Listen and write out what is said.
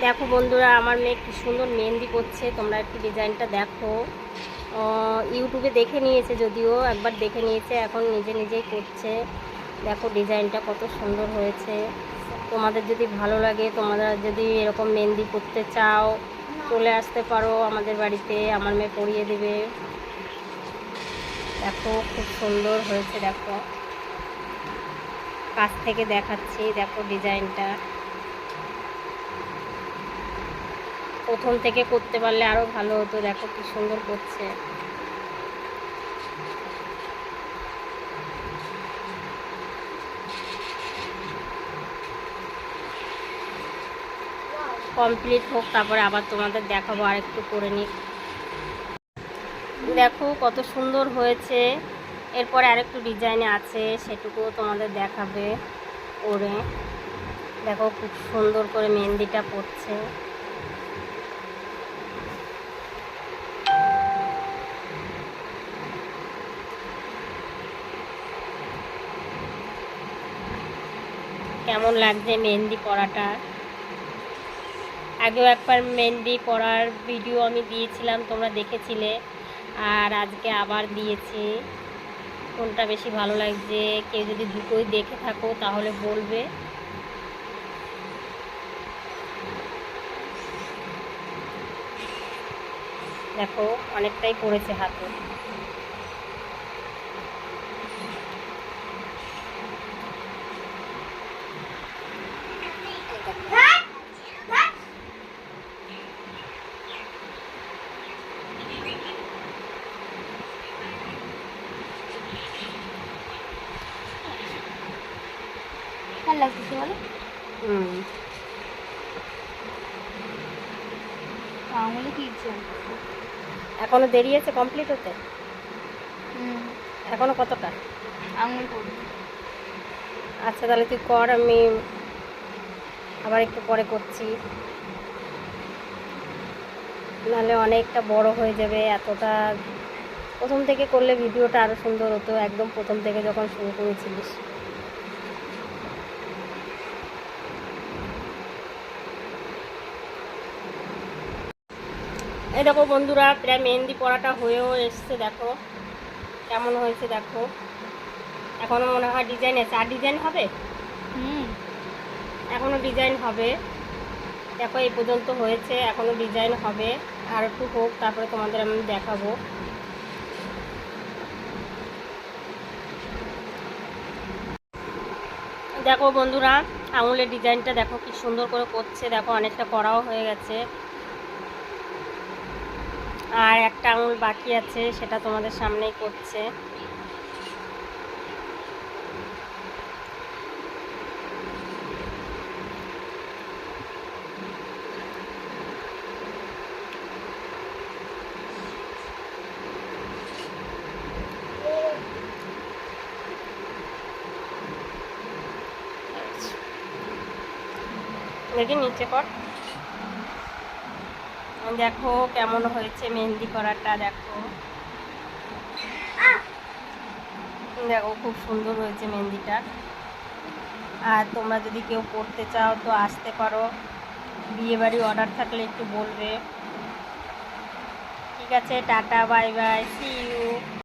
দেখো বন্ধুরা, আমার মেয়ে কি সুন্দর মেহেন্দি করছে। তোমরা একটু ডিজাইনটা দেখো। ইউটিউবে দেখে নিয়েছে, যদিও একবার দেখে নিয়েছে, এখন নিজে নিজেই করছে। দেখো ডিজাইনটা কত সুন্দর হয়েছে। তোমাদের যদি ভালো লাগে, তোমরা যদি এরকম মেহেন্দি করতে চাও, চলে আসতে পারো আমাদের বাড়িতে, আমার মেয়ে পরিয়ে দেবে। দেখো খুব সুন্দর হয়েছে। দেখো কাছ থেকে দেখাচ্ছি, দেখো ডিজাইনটা। প্রথম থেকে করতে পারলে আরও ভালো হতো। দেখো কি সুন্দর করছে। কমপ্লিট হোক, তারপরে আবার তোমাদের দেখাবো আর একটু করে নিই। দেখো কত সুন্দর হয়েছে। এরপরে আরেকটু ডিজাইনে আছে, সেটুকুও তোমাদের দেখাবে করে। দেখো খুব সুন্দর করে মেহেন্দিটা পড়ছে। কেমন লাগছে মেহেন্দি পরাটা? আগেও একবার মেহেন্দি পরার ভিডিও আমি দিয়েছিলাম, তোমরা দেখেছিলে, আর আজকে আবার দিয়েছি। কোনটা বেশি ভালো লাগছে, কেউ যদি দুটোই দেখে থাকো তাহলে বলবে। দেখো অনেকটাই পড়েছে হাতে। লাগতেছে বলো। আঙুলে কি এখনো দেরি আছে কমপ্লিট হতে? এখনো কতটা আঙুল করবো। আচ্ছা তাহলে তুই কর, আমি আবার একটু পরে করছি, নাহলে অনেকটা বড় হয়ে যাবে। এতটা প্রথম থেকে করলে ভিডিওটা আরও সুন্দর হতো, একদম প্রথম থেকে যখন শুরু করেছিলিস। এই দেখো বন্ধুরা, প্রায় মেহেন্দি পরাটা হয়েও এসছে। দেখো কেমন হয়েছে। দেখো এখনও মনে হয় ডিজাইন আছে, আর ডিজাইন হবে। এখনও ডিজাইন হবে। দেখো এই পর্যন্ত হয়েছে, এখনও ডিজাইন হবে। আর একটু হোক, তারপরে তোমাদের আমি দেখাবো। দেখো বন্ধুরা, আঙুলের ডিজাইনটা দেখো কি সুন্দর করে করছে। দেখো অনেকটা করাও হয়ে গেছে, আর একটা আঙুল বাকি আছে, সেটা তোমাদের সামনেই করছে। দেখি নিচে কর। দেখো কেমন হয়েছে মেহেন্দি করাটা। দেখো দেখো খুব সুন্দর হয়েছে মেহেন্দিটা। আর তোমরা যদি কেউ পড়তে চাও তো আসতে পারো, বিয়েবাড়ি অর্ডার থাকলে একটু বলবে। ঠিক আছে, টাটা, বাই বাই, সি ইউ।